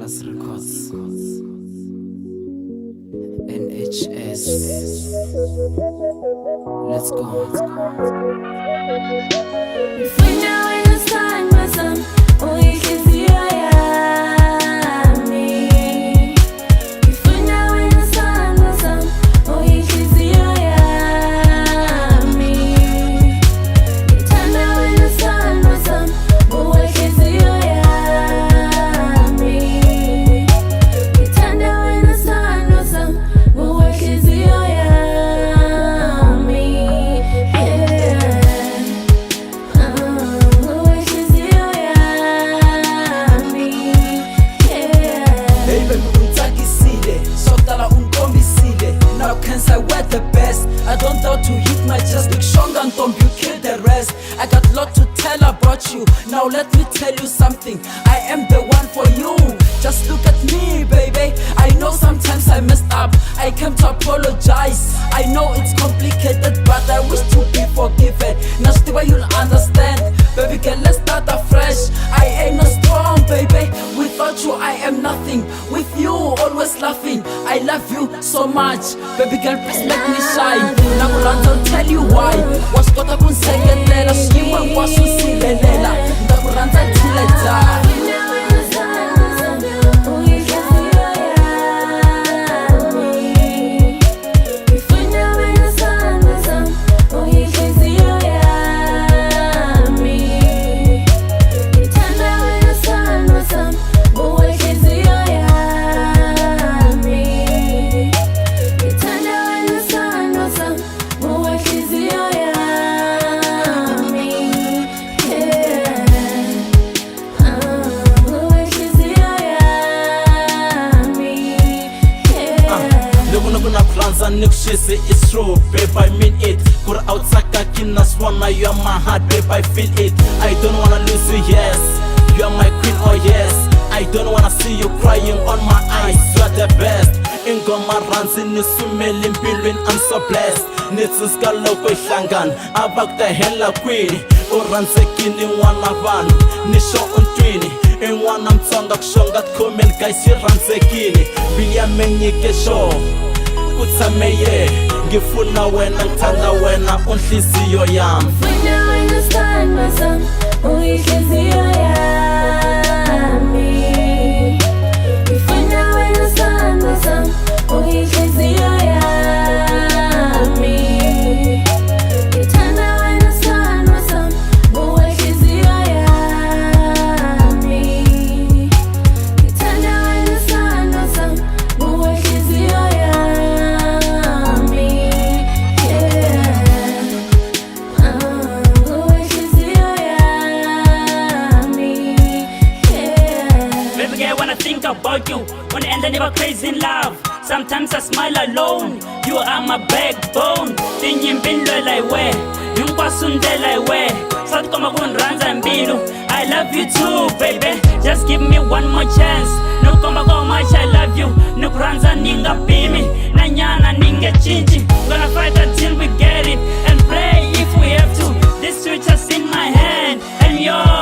Plus Records, NHS. Let's go. Nifanya wena sana sana uikizia yami. Nifanya wena sana sana uikizia yami. Nitanda wena sana sana uikizia yami. Nitanda wena sana sana uikizia yami. I don't doubt to hit my chest, big strong and dumb, you kill the rest. I got lot to tell about you, now let me tell you something. I am the one for you, just look at me baby. I know sometimes I messed up, I came to apologize. I know it's complicated but I wish to be forgiven. Now still you'll understand, baby girl, let's start afresh. I ain't no strong baby, without you I am nothing. With you always laughing, I love you so much. Baby girl, please let me shine. Nakuranda, I'll tell you why. Waskota kunseketela, shima kwasusilelela. Nakuranda tileta. It's true, babe, I mean it. Kur outsaka kinaswana, you are my heart, babe, I feel it. I don't wanna lose you, yes. You are my queen, oh yes. I don't wanna see you crying on my eyes. You are the best. Ingoma ranzi nisumeli mpilweni, I'm so blessed. Nitsiska loko ihlangan, abak the hella queen. Uranzekini nwana vanhu, nisho untwini. In'wana mtsonga kushonga tkhomeli guys, yiranzekini. Biya menyike show utsameye, ngifuna wena, ngithanda wena, unhliziyo yami. Ngifuna wena sana sana, uyinhliziyo yami. Ngifuna wena sana sana, uyinhliziyo yami. Ngithanda wena sana sana, uyinhliziyo yami. Ngithanda wena sana sana, uyinhliziyo yami. Think about you when I end I never crazy in love. Sometimes I smile alone. You are my backbone. Tinyimpilo like we, yungwasunde like we. South koma kunranza mbilu. I love you too, baby. Just give me one more chance. No koma how much I love you. No kuranza ninga pimi, nanyana ninga chinchi. Gonna fight until we get it and pray if we have to. This switch is in my hand and yours.